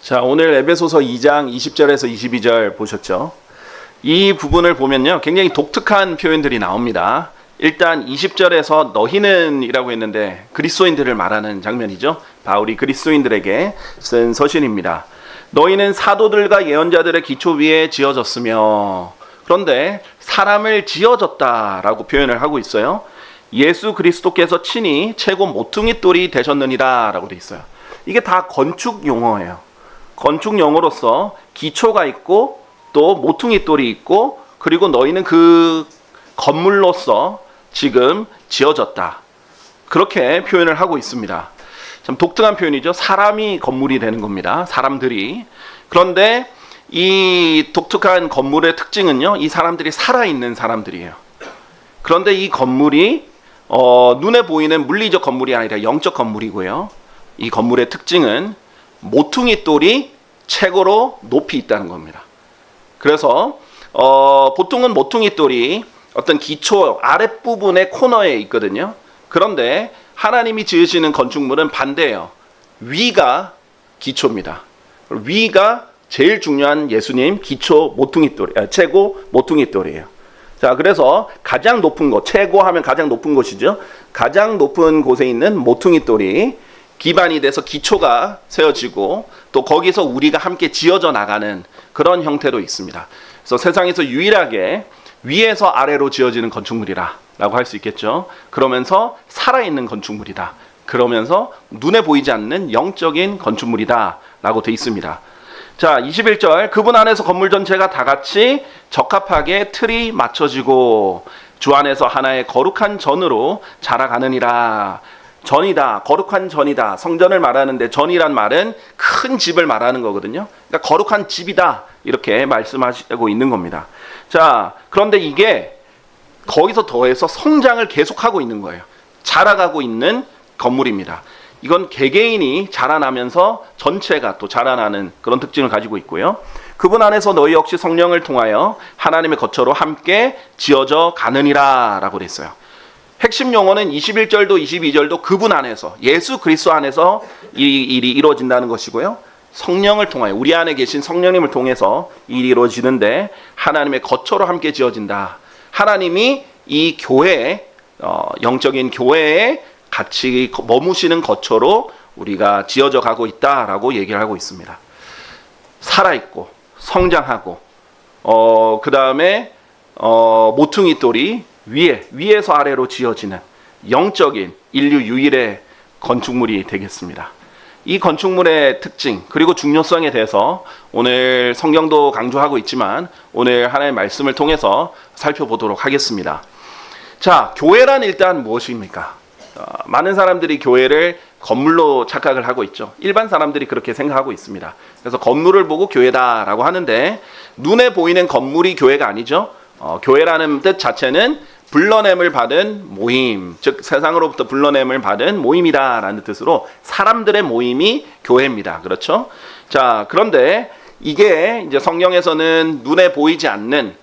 자, 오늘 에베소서 2장 20절에서 22절 보셨죠? 이 부분을 보면요, 굉장히 독특한 표현들이 나옵니다. 일단 20절에서 너희는 이라고 했는데 그리스도인들을 말하는 장면이죠. 바울이 그리스도인들에게 쓴 서신입니다. 너희는 사도들과 예언자들의 기초 위에 지어졌으며, 그런데 사람을 지어졌다라고 표현을 하고 있어요. 예수 그리스도께서 친히 최고 모퉁이 돌이 되셨느니라 라고 돼 있어요. 이게 다 건축 용어예요. 건축 용어로서 기초가 있고 또 모퉁이 돌이 있고, 그리고 너희는 그 건물로서 지금 지어졌다, 그렇게 표현을 하고 있습니다. 참 독특한 표현이죠. 사람이 건물이 되는 겁니다. 사람들이. 그런데 이 독특한 건물의 특징은요, 이 사람들이 살아있는 사람들이에요. 그런데 이 건물이 눈에 보이는 물리적 건물이 아니라 영적 건물이고요. 이 건물의 특징은 모퉁이 돌이 최고로 높이 있다는 겁니다. 그래서 보통은 모퉁이 돌이 어떤 기초 아랫부분의 코너에 있거든요. 그런데 하나님이 지으시는 건축물은 반대예요. 위가 기초입니다. 위가 제일 중요한 예수님 기초 모퉁이 돌, 최고 모퉁이 돌이에요. 자, 그래서 가장 높은 곳, 최고 하면 가장 높은 곳이죠. 가장 높은 곳에 있는 모퉁이 돌이 기반이 돼서 기초가 세워지고, 또 거기서 우리가 함께 지어져 나가는 그런 형태로 있습니다. 그래서 세상에서 유일하게 위에서 아래로 지어지는 건축물이라 라고 할 수 있겠죠. 그러면서 살아있는 건축물이다, 그러면서 눈에 보이지 않는 영적인 건축물이다 라고 돼 있습니다. 자, 21절, 그분 안에서 건물 전체가 다 같이 적합하게 틀이 맞춰지고 주 안에서 하나의 거룩한 전으로 자라가느니라. 전이다, 거룩한 전이다. 성전을 말하는데 전이란 말은 큰 집을 말하는 거거든요. 그러니까 거룩한 집이다, 이렇게 말씀하시고 있는 겁니다. 자, 그런데 이게 거기서 더해서 성장을 계속하고 있는 거예요. 자라가고 있는 건물입니다. 이건 개개인이 자라나면서 전체가 또 자라나는 그런 특징을 가지고 있고요. 그분 안에서 너희 역시 성령을 통하여 하나님의 거처로 함께 지어져 가느니라 라고 됐어요. 핵심 용어는 21절도 22절도 그분 안에서, 예수 그리스도 안에서 이 일이 이루어진다는 것이고요. 성령을 통하여, 우리 안에 계신 성령님을 통해서 일이 이루어지는데 하나님의 거처로 함께 지어진다. 하나님이 이 교회, 영적인 교회에 같이 머무시는 거처로 우리가 지어져 가고 있다라고 얘기를 하고 있습니다. 살아있고 성장하고 그 다음에 모퉁이 돌이 위에서 아래로 지어지는 영적인 인류 유일의 건축물이 되겠습니다. 이 건축물의 특징 그리고 중요성에 대해서 오늘 성경도 강조하고 있지만 오늘 하나님의 말씀을 통해서 살펴보도록 하겠습니다. 자, 교회란 일단 무엇입니까? 많은 사람들이 교회를 건물로 착각을 하고 있죠. 일반 사람들이 그렇게 생각하고 있습니다. 그래서 건물을 보고 교회다라고 하는데, 눈에 보이는 건물이 교회가 아니죠. 교회라는 뜻 자체는 불러냄을 받은 모임, 즉 세상으로부터 불러냄을 받은 모임이다라는 뜻으로 사람들의 모임이 교회입니다. 그렇죠? 자, 그런데 이게 이제 성경에서는 눈에 보이지 않는,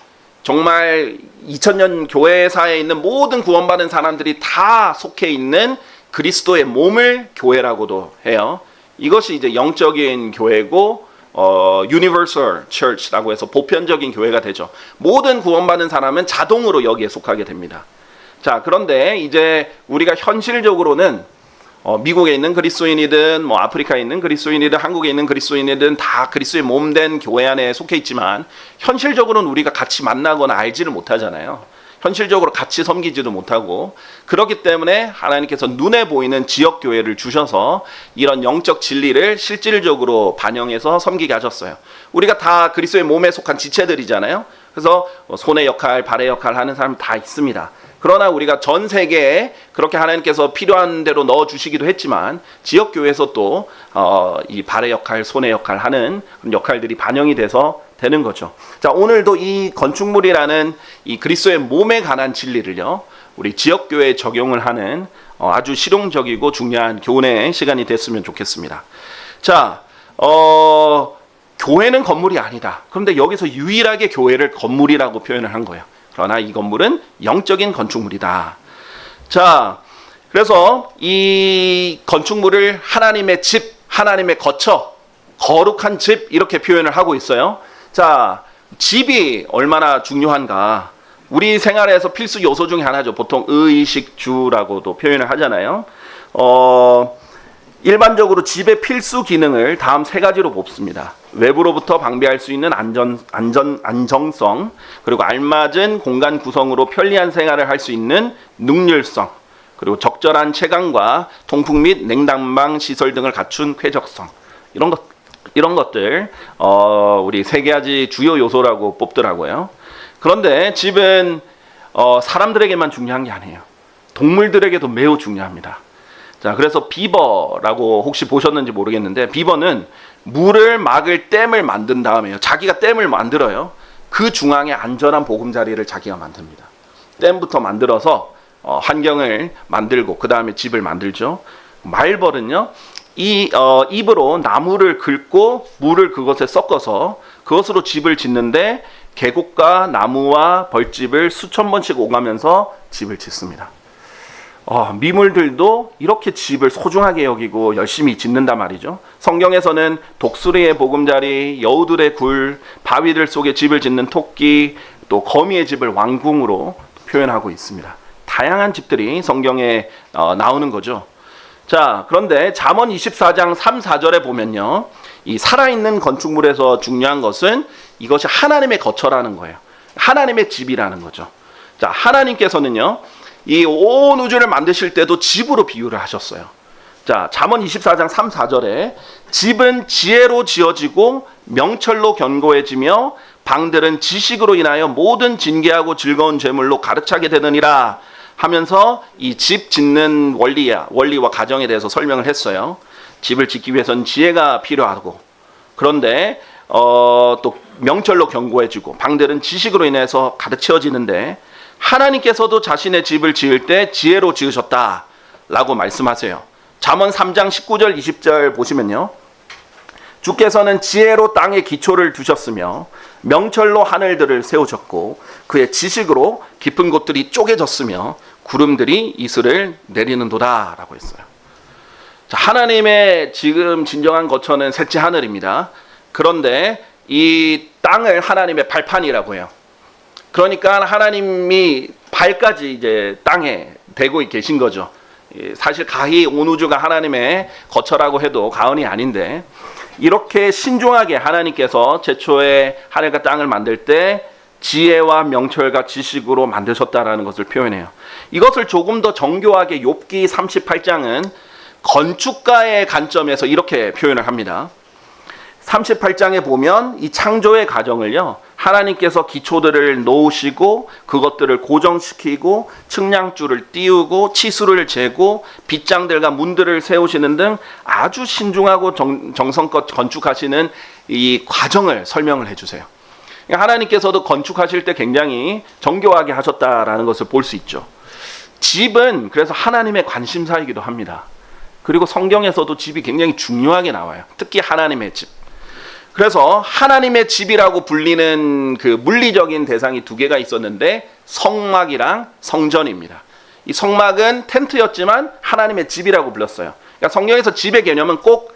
정말 2000년 교회사에 있는 모든 구원받은 사람들이 다 속해 있는 그리스도의 몸을 교회라고도 해요. 이것이 이제 영적인 교회고 Universal Church라고 해서 보편적인 교회가 되죠. 모든 구원받은 사람은 자동으로 여기에 속하게 됩니다. 자, 그런데 이제 우리가 현실적으로는 미국에 있는 그리스도인이든 아프리카에 있는 그리스도인이든 한국에 있는 그리스도인이든 다 그리스도의 몸된 교회 안에 속해 있지만, 현실적으로는 우리가 같이 만나거나 알지를 못하잖아요. 현실적으로 같이 섬기지도 못하고, 그렇기 때문에 하나님께서 눈에 보이는 지역교회를 주셔서 이런 영적 진리를 실질적으로 반영해서 섬기게 하셨어요. 우리가 다 그리스도의 몸에 속한 지체들이잖아요. 그래서 손의 역할, 발의 역할 하는 사람 다 있습니다. 그러나 우리가 전 세계에 그렇게 하나님께서 필요한 대로 넣어주시기도 했지만, 지역교회에서 또 이 발의 역할, 손의 역할 하는 그런 역할들이 반영이 돼서 되는 거죠. 자, 오늘도 이 건축물이라는 이 그리스도의 몸에 관한 진리를요, 우리 지역교회에 적용을 하는 아주 실용적이고 중요한 교훈의 시간이 됐으면 좋겠습니다. 자, 교회는 건물이 아니다. 그런데 여기서 유일하게 교회를 건물이라고 표현을 한 거예요. 그러나 이 건물은 영적인 건축물이다. 자, 그래서 이 건축물을 하나님의 집, 하나님의 거처, 거룩한 집 이렇게 표현을 하고 있어요. 자, 집이 얼마나 중요한가. 우리 생활에서 필수 요소 중에 하나죠. 보통 의식주라고도 표현을 하잖아요. 일반적으로 집의 필수 기능을 다음 세 가지로 뽑습니다. 외부로부터 방비할 수 있는 안정성, 그리고 알맞은 공간 구성으로 편리한 생활을 할 수 있는 능률성, 그리고 적절한 채광과 통풍 및 냉난방 시설 등을 갖춘 쾌적성. 이런 것들 우리 세 가지 주요 요소라고 뽑더라고요. 그런데 집은 사람들에게만 중요한 게 아니에요. 동물들에게도 매우 중요합니다. 자, 그래서 비버라고 혹시 보셨는지 모르겠는데, 비버는 물을 막을 댐을 만든 다음에요. 자기가 댐을 만들어요. 그 중앙에 안전한 보금자리를 자기가 만듭니다. 댐부터 만들어서 환경을 만들고 그 다음에 집을 만들죠. 말벌은요, 입으로 나무를 긁고 물을 그것에 섞어서 그것으로 집을 짓는데 계곡과 나무와 벌집을 수천 번씩 오가면서 집을 짓습니다. 미물들도 이렇게 집을 소중하게 여기고 열심히 짓는단 말이죠. 성경에서는 독수리의 보금자리, 여우들의 굴, 바위들 속에 집을 짓는 토끼, 또 거미의 집을 왕궁으로 표현하고 있습니다. 다양한 집들이 성경에 나오는 거죠. 자, 그런데 잠언 24장 3, 4절에 보면요, 이 살아있는 건축물에서 중요한 것은 이것이 하나님의 거처라는 거예요. 하나님의 집이라는 거죠. 자, 하나님께서는요, 이 온 우주를 만드실 때도 집으로 비유를 하셨어요. 자, 잠언 24장 3, 4절에 집은 지혜로 지어지고 명철로 견고해지며 방들은 지식으로 인하여 모든 진귀하고 즐거운 재물로 가득차게 되느니라 하면서 이 집 짓는 원리와 가정에 대해서 설명을 했어요. 집을 짓기 위해서는 지혜가 필요하고, 그런데 또 명철로 견고해지고 방들은 지식으로 인해서 가득 채워지는데, 하나님께서도 자신의 집을 지을 때 지혜로 지으셨다라고 말씀하세요. 잠언 3장 19절 20절 보시면요, 주께서는 지혜로 땅에 기초를 두셨으며 명철로 하늘들을 세우셨고 그의 지식으로 깊은 곳들이 쪼개졌으며 구름들이 이슬을 내리는도다 라고 했어요. 자, 하나님의 지금 진정한 거처는 셋째 하늘입니다. 그런데 이 땅을 하나님의 발판이라고 해요. 그러니까 하나님이 발까지 이제 땅에 대고 계신 거죠. 사실 가히 온 우주가 하나님의 거처라고 해도 과언이 아닌데, 이렇게 신중하게 하나님께서 최초에 하늘과 땅을 만들 때 지혜와 명철과 지식으로 만드셨다라는 것을 표현해요. 이것을 조금 더 정교하게 욥기 38장은 건축가의 관점에서 이렇게 표현을 합니다. 38장에 보면 이 창조의 과정을요, 하나님께서 기초들을 놓으시고 그것들을 고정시키고 측량줄을 띄우고 치수를 재고 빗장들과 문들을 세우시는 등 아주 신중하고 정성껏 건축하시는 이 과정을 설명을 해주세요. 하나님께서도 건축하실 때 굉장히 정교하게 하셨다라는 것을 볼 수 있죠. 집은 그래서 하나님의 관심사이기도 합니다. 그리고 성경에서도 집이 굉장히 중요하게 나와요. 특히 하나님의 집. 그래서 하나님의 집이라고 불리는 그 물리적인 대상이 두 개가 있었는데, 성막이랑 성전입니다. 이 성막은 텐트였지만 하나님의 집이라고 불렀어요. 그러니까 성경에서 집의 개념은 꼭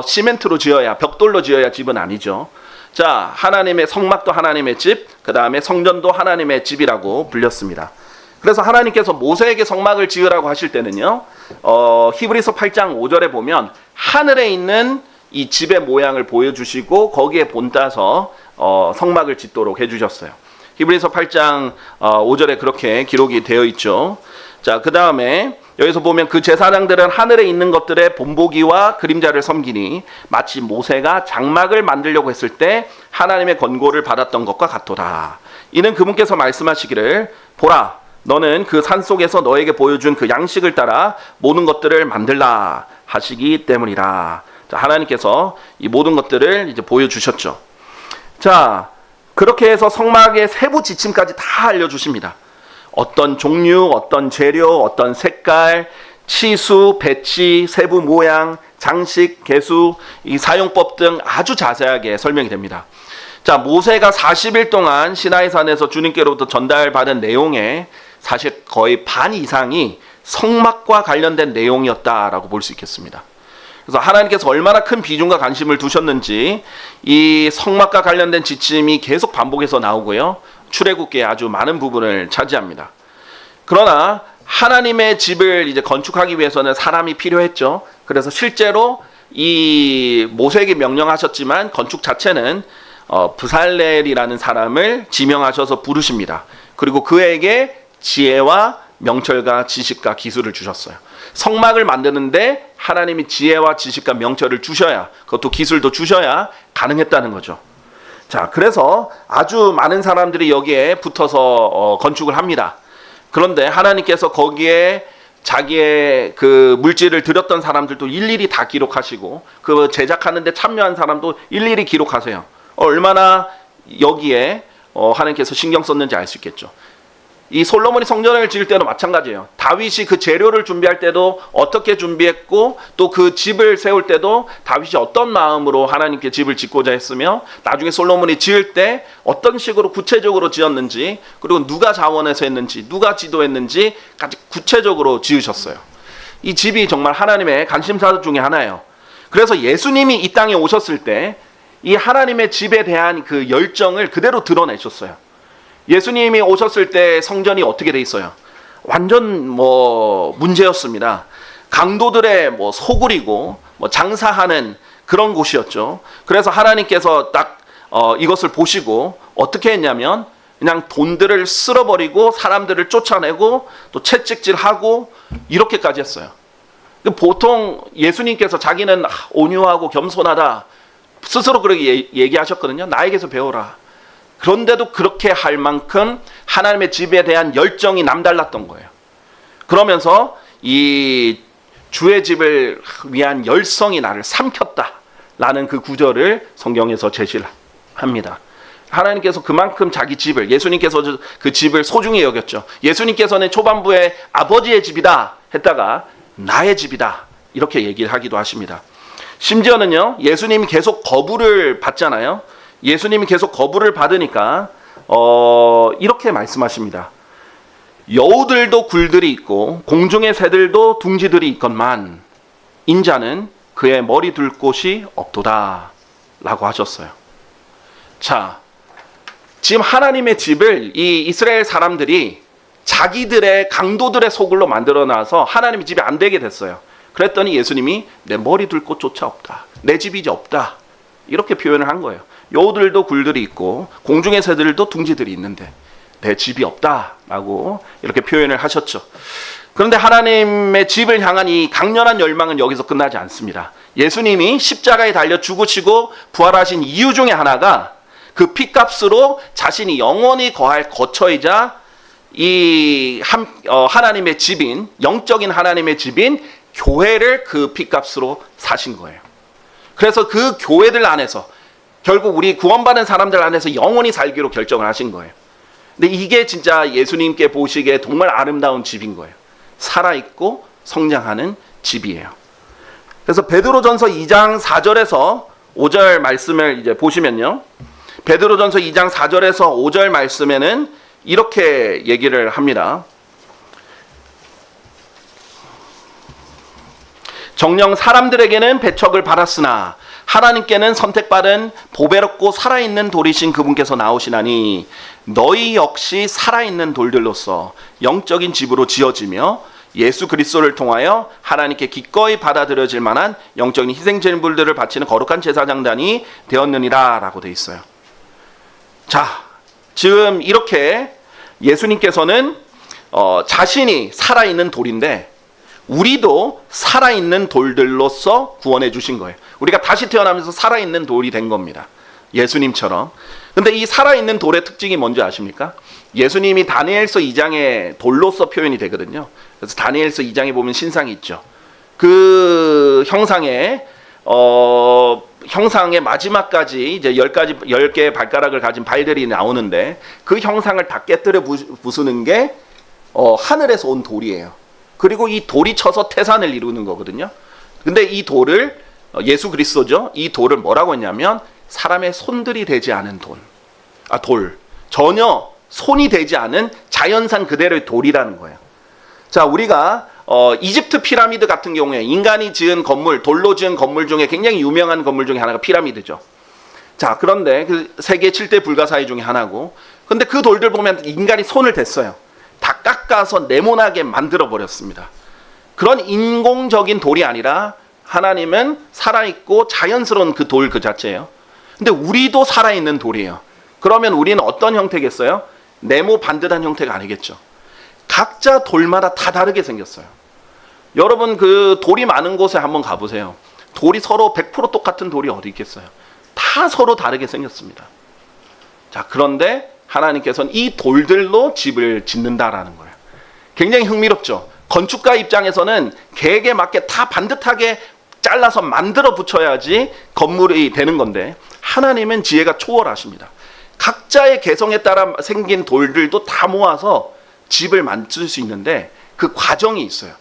시멘트로 지어야, 벽돌로 지어야 집은 아니죠. 자, 하나님의 성막도 하나님의 집, 그 다음에 성전도 하나님의 집이라고 불렸습니다. 그래서 하나님께서 모세에게 성막을 지으라고 하실 때는요, 히브리서 8장 5절에 보면 하늘에 있는 이 집의 모양을 보여주시고 거기에 본따서 성막을 짓도록 해주셨어요. 히브리서 8장 5절에 그렇게 기록이 되어 있죠. 자, 그 다음에 여기서 보면 그 제사장들은 하늘에 있는 것들의 본보기와 그림자를 섬기니 마치 모세가 장막을 만들려고 했을 때 하나님의 권고를 받았던 것과 같도다. 이는 그분께서 말씀하시기를, 보라, 너는 그 산 속에서 너에게 보여준 그 양식을 따라 모든 것들을 만들라 하시기 때문이라. 자, 하나님께서 이 모든 것들을 이제 보여주셨죠. 자, 그렇게 해서 성막의 세부 지침까지 다 알려주십니다. 어떤 종류, 어떤 재료, 어떤 색깔, 치수, 배치, 세부 모양, 장식, 개수, 이 사용법 등 아주 자세하게 설명이 됩니다. 자, 모세가 40일 동안 시나이산에서 주님께로부터 전달받은 내용의 사실 거의 반 이상이 성막과 관련된 내용이었다라고 볼 수 있겠습니다. 그래서 하나님께서 얼마나 큰 비중과 관심을 두셨는지 이 성막과 관련된 지침이 계속 반복해서 나오고요. 출애굽기에 아주 많은 부분을 차지합니다. 그러나 하나님의 집을 이제 건축하기 위해서는 사람이 필요했죠. 그래서 실제로 이 모세에게 명령하셨지만 건축 자체는 브살렐이라는 사람을 지명하셔서 부르십니다. 그리고 그에게 지혜와 명철과 지식과 기술을 주셨어요. 성막을 만드는데 하나님이 지혜와 지식과 명철을 주셔야, 그것도 기술도 주셔야 가능했다는 거죠. 자, 그래서 아주 많은 사람들이 여기에 붙어서 건축을 합니다. 그런데 하나님께서 거기에 자기의 그 물질을 들였던 사람들도 일일이 다 기록하시고 그 제작하는데 참여한 사람도 일일이 기록하세요. 얼마나 여기에 하나님께서 신경 썼는지 알 수 있겠죠. 이 솔로몬이 성전을 지을 때도 마찬가지예요. 다윗이 그 재료를 준비할 때도 어떻게 준비했고 또 그 집을 세울 때도 다윗이 어떤 마음으로 하나님께 집을 짓고자 했으며 나중에 솔로몬이 지을 때 어떤 식으로 구체적으로 지었는지 그리고 누가 자원해서 했는지 누가 지도했는지까지 구체적으로 지으셨어요. 이 집이 정말 하나님의 관심사 중에 하나예요. 그래서 예수님이 이 땅에 오셨을 때 이 하나님의 집에 대한 그 열정을 그대로 드러내셨어요. 예수님이 오셨을 때 성전이 어떻게 돼 있어요? 완전 문제였습니다. 강도들의 소굴이고 장사하는 그런 곳이었죠. 그래서 하나님께서 딱 이것을 보시고 어떻게 했냐면 그냥 돈들을 쓸어버리고 사람들을 쫓아내고 또 채찍질하고 이렇게까지 했어요. 보통 예수님께서 자기는 온유하고 겸손하다 스스로 그렇게 얘기하셨거든요. 나에게서 배워라. 그런데도 그렇게 할 만큼 하나님의 집에 대한 열정이 남달랐던 거예요. 그러면서 이 주의 집을 위한 열성이 나를 삼켰다라는 그 구절을 성경에서 제시를 합니다. 하나님께서 그만큼 자기 집을, 예수님께서 그 집을 소중히 여겼죠. 예수님께서는 초반부에 아버지의 집이다 했다가 나의 집이다 이렇게 얘기를 하기도 하십니다. 심지어는요, 예수님이 계속 거부를 받잖아요. 예수님이 계속 거부를 받으니까 이렇게 말씀하십니다. 여우들도 굴들이 있고 공중의 새들도 둥지들이 있건만 인자는 그의 머리 둘 곳이 없도다 라고 하셨어요. 자, 지금 하나님의 집을 이 이스라엘 사람들이 자기들의 강도들의 소굴로 만들어놔서 하나님의 집이 안 되게 됐어요. 그랬더니 예수님이 내 머리 둘 곳조차 없다. 내 집이 이제 없다. 이렇게 표현을 한 거예요. 여우들도 굴들이 있고 공중의 새들도 둥지들이 있는데 내 집이 없다라고 이렇게 표현을 하셨죠. 그런데 하나님의 집을 향한 이 강렬한 열망은 여기서 끝나지 않습니다. 예수님이 십자가에 달려 죽으시고 부활하신 이유 중에 하나가 그 피값으로 자신이 영원히 거할 거처이자 이 하나님의 집인, 영적인 하나님의 집인 교회를 그 피값으로 사신 거예요. 그래서 그 교회들 안에서 결국 우리 구원받은 사람들 안에서 영원히 살기로 결정을 하신 거예요. 근데 이게 진짜 예수님께 보시기에 정말 아름다운 집인 거예요. 살아있고 성장하는 집이에요. 그래서 베드로전서 2장 4절에서 5절 말씀을 이제 보시면요. 베드로전서 2장 4절에서 5절 말씀에는 이렇게 얘기를 합니다. 정녕 사람들에게는 배척을 받았으나 하나님께는 선택받은 보배롭고 살아있는 돌이신 그분께서 나오시나니 너희 역시 살아있는 돌들로서 영적인 집으로 지어지며 예수 그리스도를 통하여 하나님께 기꺼이 받아들여질 만한 영적인 희생제물들을 바치는 거룩한 제사장단이 되었느니라 라고 되어 있어요. 자, 지금 이렇게 예수님께서는 자신이 살아있는 돌인데 우리도 살아있는 돌들로서 구원해 주신 거예요. 우리가 다시 태어나면서 살아있는 돌이 된 겁니다. 예수님처럼. 근데 이 살아있는 돌의 특징이 뭔지 아십니까? 예수님이 다니엘서 2장에 돌로서 표현이 되거든요. 그래서 다니엘서 2장에 보면 신상이 있죠. 그 형상의 마지막까지 이제 10개의 발가락을 가진 발들이 나오는데 그 형상을 다 깨뜨려 부수는 게 하늘에서 온 돌이에요. 그리고 이 돌이 쳐서 태산을 이루는 거거든요. 근데 이 돌을 예수 그리스도죠. 이 돌을 뭐라고 했냐면 사람의 손들이 되지 않은 돌. 전혀 손이 되지 않은 자연산 그대로의 돌이라는 거예요. 자, 우리가 이집트 피라미드 같은 경우에 인간이 지은 건물, 돌로 지은 건물 중에 굉장히 유명한 건물 중에 하나가 피라미드죠. 자, 그런데 그 세계 7대 불가사의 중에 하나고, 근데 그 돌들 보면 인간이 손을 댔어요. 다 깎아서 네모나게 만들어 버렸습니다. 그런 인공적인 돌이 아니라 하나님은 살아있고 자연스러운 그 돌 그 자체예요. 근데 우리도 살아있는 돌이에요. 그러면 우리는 어떤 형태겠어요? 네모 반듯한 형태가 아니겠죠. 각자 돌마다 다 다르게 생겼어요. 여러분 그 돌이 많은 곳에 한번 가보세요. 돌이 서로 100% 똑같은 돌이 어디 있겠어요? 다 서로 다르게 생겼습니다. 자, 그런데 하나님께서는 이 돌들로 집을 짓는다라는 거예요. 굉장히 흥미롭죠. 건축가 입장에서는 계획에 맞게 다 반듯하게 잘라서 만들어 붙여야지 건물이 되는 건데, 하나님은 지혜가 초월하십니다. 각자의 개성에 따라 생긴 돌들도 다 모아서 집을 만들 수 있는데 그 과정이 있어요.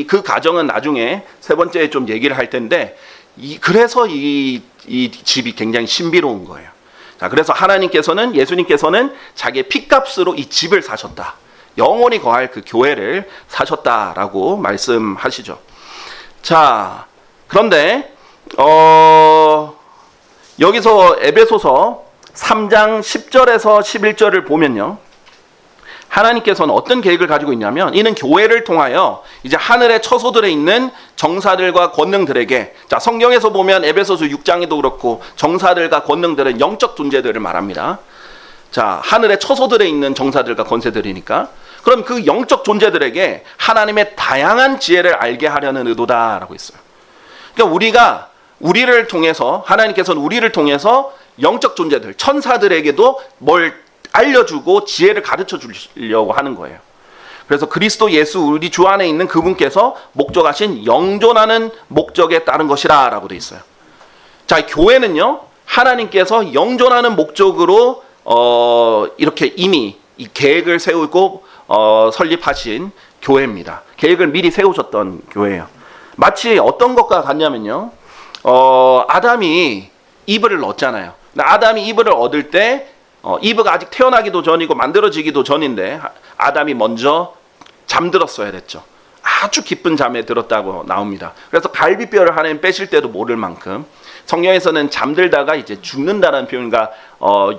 그 과정은 나중에 세 번째에 좀 얘기를 할 텐데, 그래서 이 집이 굉장히 신비로운 거예요. 자, 그래서 하나님께서는, 예수님께서는 자기의 핏값으로 이 집을 사셨다. 영원히 거할 그 교회를 사셨다라고 말씀하시죠. 자, 그런데 여기서 에베소서 3장 10절에서 11절을 보면요, 하나님께서는 어떤 계획을 가지고 있냐면, 이는 교회를 통하여 이제 하늘의 처소들에 있는 정사들과 권능들에게, 자, 성경에서 보면 에베소서 6장에도 그렇고 정사들과 권능들은 영적 존재들을 말합니다. 자, 하늘의 처소들에 있는 정사들과 권세들이니까, 그럼 그 영적 존재들에게 하나님의 다양한 지혜를 알게 하려는 의도다라고 했어요. 그러니까 우리를 통해서, 하나님께서는 우리를 통해서 영적 존재들, 천사들에게도 뭘 알려주고 지혜를 가르쳐 주려고 하는 거예요. 그래서 그리스도 예수, 우리 주 안에 있는 그분께서 목적하신 영존하는 목적에 따른 것이라 라고 되어 있어요. 자, 교회는요, 하나님께서 영존하는 목적으로 이렇게 이미 이 계획을 세우고 설립하신 교회입니다. 계획을 미리 세우셨던 교회예요. 마치 어떤 것과 같냐면요, 아담이 이브를 얻잖아요. 근데 아담이 이브를 얻을 때 이브가 아직 태어나기도 전이고 만들어지기도 전인데 아담이 먼저 잠들었어야 됐죠. 아주 깊은 잠에 들었다고 나옵니다. 그래서 갈비뼈를 하나님 빼실 때도 모를 만큼, 성경에서는 잠들다가 이제 죽는다는 표현과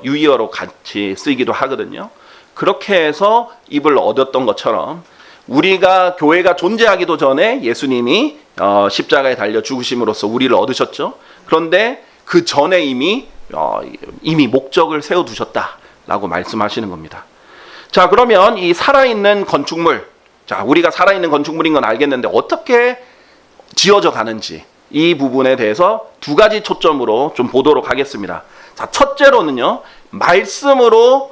유의어로 같이 쓰이기도 하거든요. 그렇게 해서 이브를 얻었던 것처럼 우리가, 교회가 존재하기도 전에 예수님이 십자가에 달려 죽으심으로써 우리를 얻으셨죠. 그런데 그 전에 이미 목적을 세워두셨다라고 말씀하시는 겁니다. 자, 그러면 이 살아있는 건축물, 자, 우리가 살아있는 건축물인 건 알겠는데 어떻게 지어져 가는지, 이 부분에 대해서 두 가지 초점으로 좀 보도록 하겠습니다. 자, 첫째로는요, 말씀으로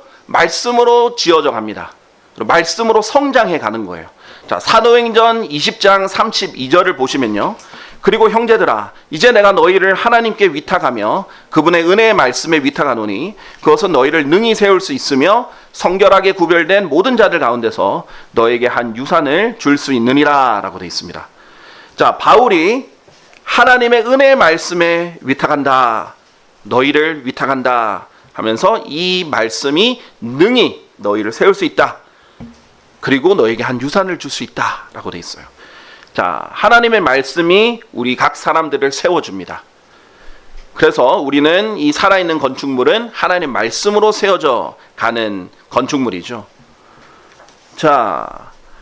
지어져 갑니다. 말씀으로 성장해 가는 거예요. 자, 사도행전 20장 32절을 보시면요, 그리고 형제들아, 이제 내가 너희를 하나님께 위탁하며 그분의 은혜의 말씀에 위탁하노니 그것은 너희를 능히 세울 수 있으며 성결하게 구별된 모든 자들 가운데서 너에게 한 유산을 줄 수 있느니라 라고 되어 있습니다. 자, 바울이 하나님의 은혜의 말씀에 위탁한다, 너희를 위탁한다 하면서 이 말씀이 능히 너희를 세울 수 있다, 그리고 너에게 한 유산을 줄 수 있다 라고 되어 있어요. 자, 하나님의 말씀이 우리 각 사람들을 세워줍니다. 그래서 우리는 이 살아있는 건축물은 하나님 말씀으로 세워져 가는 건축물이죠. 자,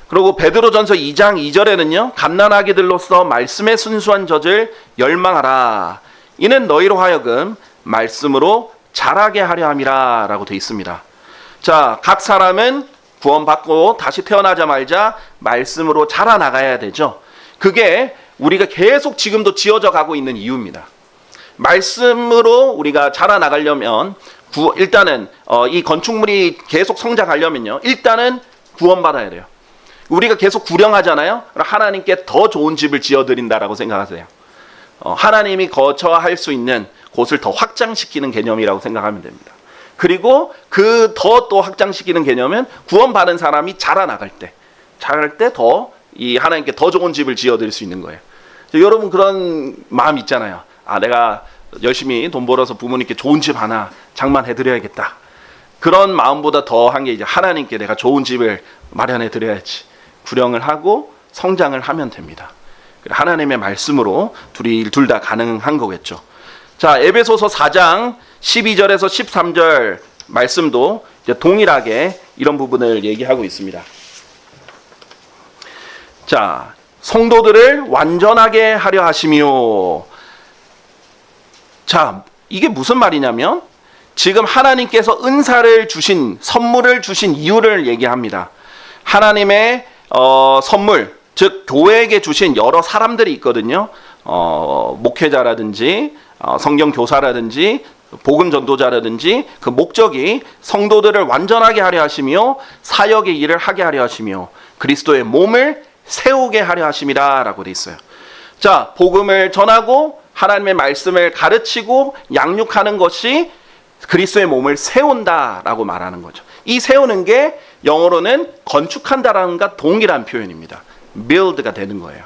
그리고 베드로전서 2장 2절에는요, 갓난아기들로서 말씀의 순수한 젖을 열망하라, 이는 너희로 하여금 말씀으로 자라게 하려 함이라 라고 되어 있습니다. 자, 각 사람은 구원받고 다시 태어나자마자 말씀으로 자라나가야 되죠. 그게 우리가 계속 지금도 지어져 가고 있는 이유입니다. 말씀으로 우리가 자라나가려면 일단은 이 건축물이 계속 성장하려면요, 일단은 구원받아야 돼요. 우리가 계속 구령하잖아요. 하나님께 더 좋은 집을 지어드린다라고 생각하세요. 하나님이 거처할 수 있는 곳을 더 확장시키는 개념이라고 생각하면 됩니다. 그리고 그 더 또 확장시키는 개념은 구원받은 사람이 자라나갈 때 더 이 하나님께 더 좋은 집을 지어드릴 수 있는 거예요. 여러분 그런 마음 있잖아요. 아, 내가 열심히 돈 벌어서 부모님께 좋은 집 하나 장만해드려야겠다. 그런 마음보다 더한 게 이제 하나님께 내가 좋은 집을 마련해드려야지. 구령을 하고 성장을 하면 됩니다. 하나님의 말씀으로 둘 다 가능한 거겠죠. 자, 에베소서 4장 12절에서 13절 말씀도 이제 동일하게 이런 부분을 얘기하고 있습니다. 자, 성도들을 완전하게 하려 하시며. 자, 이게 무슨 말이냐면 지금 하나님께서 은사를 주신, 선물을 주신 이유를 얘기합니다. 하나님의 선물, 즉 교회에게 주신 여러 사람들이 있거든요. 목회자라든지 성경 교사라든지 복음 전도자라든지 그 목적이 성도들을 완전하게 하려 하시며 사역의 일을 하게 하려 하시며 그리스도의 몸을 세우게 하려 하심이라라고 돼 있어요. 자, 복음을 전하고 하나님의 말씀을 가르치고 양육하는 것이 그리스도의 몸을 세운다라고 말하는 거죠. 이 세우는 게 영어로는 건축한다라는 것과 동일한 표현입니다. build가 되는 거예요.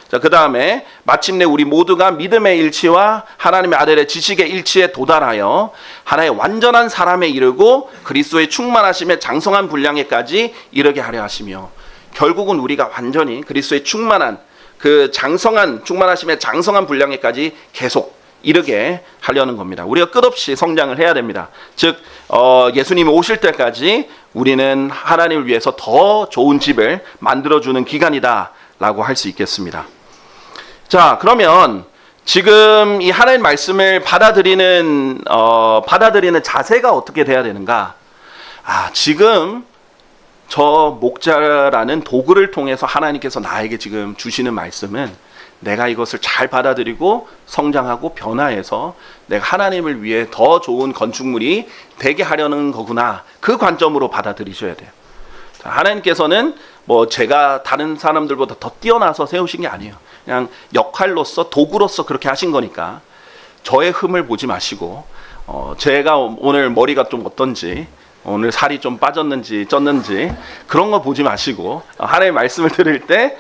자, 그 다음에 마침내 우리 모두가 믿음의 일치와 하나님의 아들의 지식의 일치에 도달하여 하나의 완전한 사람에 이르고 그리스도의 충만하심에 장성한 분량에까지 이르게 하려 하시며, 결국은 우리가 완전히 그리스도의 충만한 그 충만하심의 장성한 분량에까지 계속 이르게 하려는 겁니다. 우리가 끝없이 성장을 해야 됩니다. 즉 예수님이 오실 때까지 우리는 하나님을 위해서 더 좋은 집을 만들어주는 기간이다라고 할 수 있겠습니다. 자, 그러면 지금 이 하나님 말씀을 받아들이는 자세가 어떻게 돼야 되는가? 지금 저 목자라는 도구를 통해서 하나님께서 나에게 지금 주시는 말씀은 내가 이것을 잘 받아들이고 성장하고 변화해서 내가 하나님을 위해 더 좋은 건축물이 되게 하려는 거구나. 그 관점으로 받아들이셔야 돼요. 하나님께서는 제가 다른 사람들보다 더 뛰어나서 세우신 게 아니에요. 그냥 역할로서 도구로서 그렇게 하신 거니까 저의 흠을 보지 마시고 제가 오늘 머리가 좀 어떤지, 오늘 살이 좀 빠졌는지 쪘는지 그런 거 보지 마시고 하나님의 말씀을 들을 때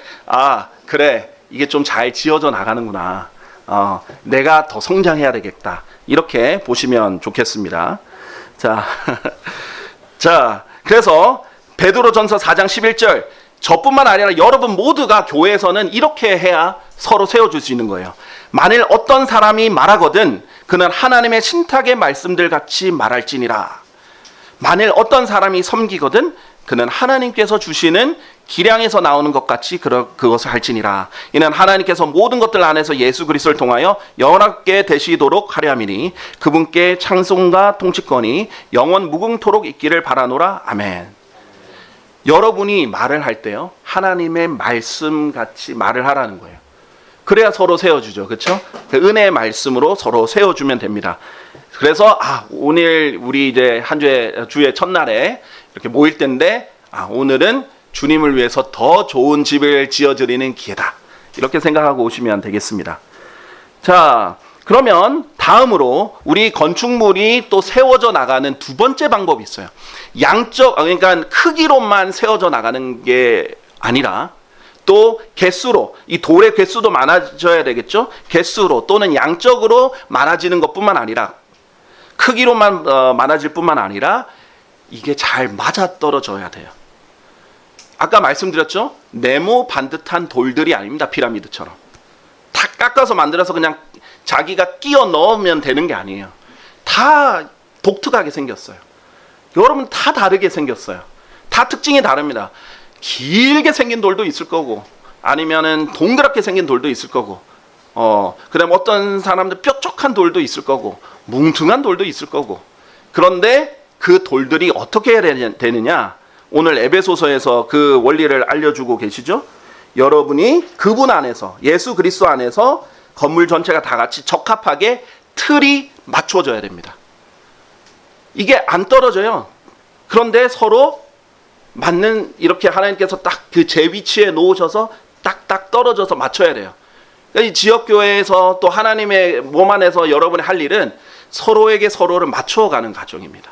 그래, 이게 좀 잘 지어져 나가는구나, 내가 더 성장해야 되겠다, 이렇게 보시면 좋겠습니다. 자, 그래서 베드로전서 4장 11절, 저뿐만 아니라 여러분 모두가 교회에서는 이렇게 해야 서로 세워줄 수 있는 거예요. 만일 어떤 사람이 말하거든 그는 하나님의 신탁의 말씀들 같이 말할지니라. 만일 어떤 사람이 섬기거든 그는 하나님께서 주시는 기량에서 나오는 것 같이 그것을 할지니라. 이는 하나님께서 모든 것들 안에서 예수 그리스도를 통하여 영원하게 되시도록 하려 함이니 그분께 찬송과 통치권이 영원 무궁토록 있기를 바라노라. 아멘. 여러분이 말을 할 때요, 하나님의 말씀 같이 말을 하라는 거예요. 그래야 서로 세워주죠. 그렇죠? 은혜의 말씀으로 서로 세워주면 됩니다. 그래서 오늘 우리 이제 주의 첫날에 이렇게 모일 때인데 오늘은 주님을 위해서 더 좋은 집을 지어드리는 기회다, 이렇게 생각하고 오시면 되겠습니다. 자, 그러면 다음으로 우리 건축물이 또 세워져 나가는 두 번째 방법이 있어요. 그러니까 크기로만 세워져 나가는 게 아니라 또 개수로, 이 돌의 개수도 많아져야 되겠죠. 개수로 또는 양적으로 많아지는 것뿐만 아니라, 크기로만 많아질 뿐만 아니라 이게 잘 맞아떨어져야 돼요. 아까 말씀드렸죠? 네모 반듯한 돌들이 아닙니다. 피라미드처럼 다 깎아서 만들어서 그냥 자기가 끼워 넣으면 되는 게 아니에요. 다 독특하게 생겼어요. 여러분 다 다르게 생겼어요. 다 특징이 다릅니다. 길게 생긴 돌도 있을 거고, 아니면은 동그랗게 생긴 돌도 있을 거고, 그다음에 어떤 사람들 뾰족한 돌도 있을 거고, 뭉퉁한 돌도 있을 거고. 그런데 그 돌들이 어떻게 되느냐? 오늘 에베소서에서 그 원리를 알려주고 계시죠? 여러분이 그분 안에서, 예수 그리스도 안에서 건물 전체가 다 같이 적합하게 틀이 맞춰져야 됩니다. 이게 안 떨어져요. 그런데 서로 맞는, 이렇게 하나님께서 딱 그 제 위치에 놓으셔서 딱딱 떨어져서 맞춰야 돼요. 그러니까 이 지역교회에서 또 하나님의 몸 안에서 여러분이 할 일은 서로에게 서로를 맞춰가는 과정입니다.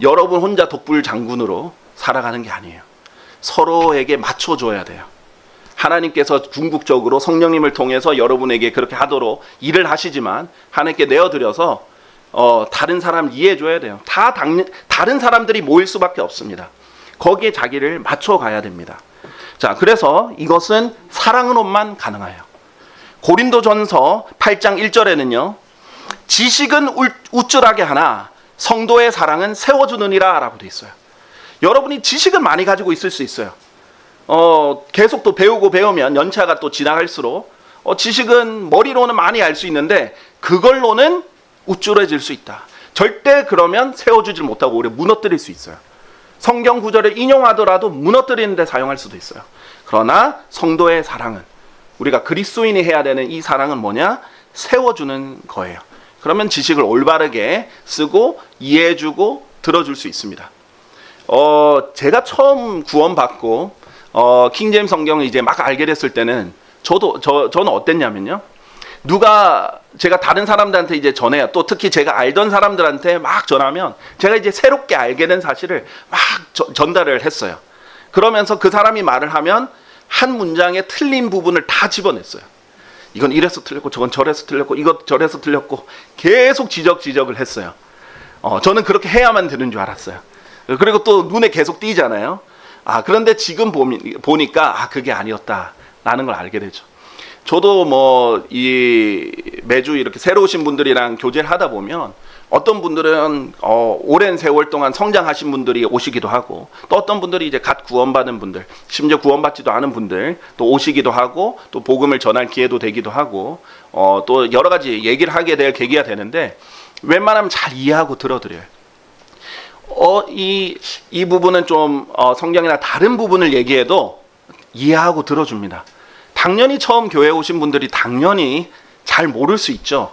여러분 혼자 독불장군으로 살아가는 게 아니에요. 서로에게 맞춰줘야 돼요. 하나님께서 궁극적으로 성령님을 통해서 여러분에게 그렇게 하도록 일을 하시지만 하나님께 내어드려서 다른 사람 이해해줘야 돼요. 다른 사람들이 모일 수밖에 없습니다. 거기에 자기를 맞춰가야 됩니다. 자, 그래서 이것은 사랑으로만 가능해요. 고린도전서 8장 1절에는요. 지식은 우쭐하게 하나 성도의 사랑은 세워주느니라 라고 돼 있어요. 여러분이 지식은 많이 가지고 있을 수 있어요. 계속 또 배우고 배우면 연차가 또 지나갈수록 지식은 머리로는 많이 알 수 있는데 그걸로는 우쭐해질 수 있다. 절대 그러면 세워주질 못하고 오히려 무너뜨릴 수 있어요. 성경 구절을 인용하더라도 무너뜨리는 데 사용할 수도 있어요. 그러나 성도의 사랑은, 우리가 그리스도인이 해야 되는 이 사랑은 뭐냐? 세워주는 거예요. 그러면 지식을 올바르게 쓰고 이해해주고 들어줄 수 있습니다. 제가 처음 구원받고 킹제임스 성경을 이제 막 알게 됐을 때는 저는 어땠냐면요. 제가 다른 사람들한테 이제 전해요. 또 특히 제가 알던 사람들한테 막 전하면 제가 이제 새롭게 알게 된 사실을 막 전달을 했어요. 그러면서 그 사람이 말을 하면 한 문장에 틀린 부분을 다 집어냈어요. 이건 이래서 틀렸고 저건 저래서 틀렸고 이것 저래서 틀렸고 계속 지적을 했어요. 저는 그렇게 해야만 되는 줄 알았어요. 그리고 또 눈에 계속 띄잖아요. 그런데 지금 보니까 그게 아니었다라는 걸 알게 되죠. 저도 매주 이렇게 새로 오신 분들이랑 교제를 하다 보면 어떤 분들은 오랜 세월 동안 성장하신 분들이 오시기도 하고, 또 어떤 분들이 이제 갓 구원받은 분들, 심지어 구원받지도 않은 분들 또 오시기도 하고, 또 복음을 전할 기회도 되기도 하고, 또 여러 가지 얘기를 하게 될 계기가 되는데 웬만하면 잘 이해하고 들어드려요. 이 부분은 좀 성경이나 다른 부분을 얘기해도 이해하고 들어줍니다. 당연히 처음 교회 오신 분들이 당연히 잘 모를 수 있죠.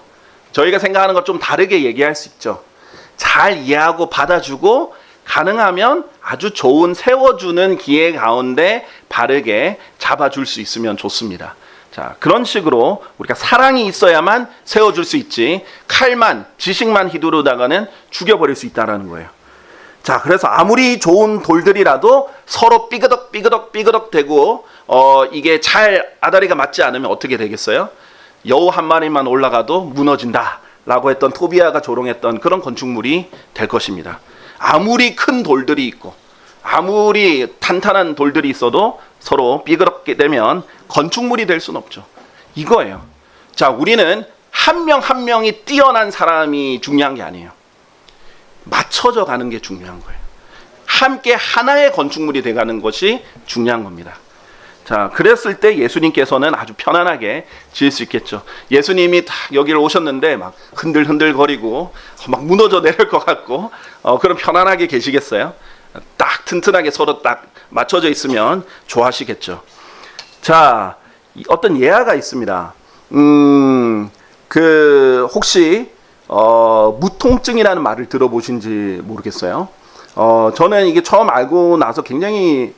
저희가 생각하는 것 좀 다르게 얘기할 수 있죠. 잘 이해하고 받아주고 가능하면 아주 좋은 세워주는 기회 가운데 바르게 잡아줄 수 있으면 좋습니다. 자, 그런 식으로 우리가 사랑이 있어야만 세워줄 수 있지, 칼만 지식만 휘두르다가는 죽여버릴 수 있다는 거예요. 자, 그래서 아무리 좋은 돌들이라도 서로 삐그덕 대고 이게 잘 아다리가 맞지 않으면 어떻게 되겠어요? 여우 한 마리만 올라가도 무너진다 라고 했던 토비아가 조롱했던 그런 건축물이 될 것입니다. 아무리 큰 돌들이 있고 아무리 탄탄한 돌들이 있어도 서로 삐그럽게 되면 건축물이 될 수는 없죠. 이거예요. 자, 우리는 한 명 한 명이 뛰어난 사람이 중요한 게 아니에요. 맞춰져 가는 게 중요한 거예요. 함께 하나의 건축물이 돼가는 것이 중요한 겁니다. 자, 그랬을 때 예수님께서는 아주 편안하게 지을 수 있겠죠. 예수님이 딱 여기를 오셨는데 막 흔들흔들거리고 막 무너져 내릴 것 같고 그럼 편안하게 계시겠어요? 딱 튼튼하게 서로 딱 맞춰져 있으면 좋아하시겠죠. 자, 어떤 예화가 있습니다. 혹시 무통증이라는 말을 들어보신지 모르겠어요. 저는 이게 처음 알고 나서 굉장히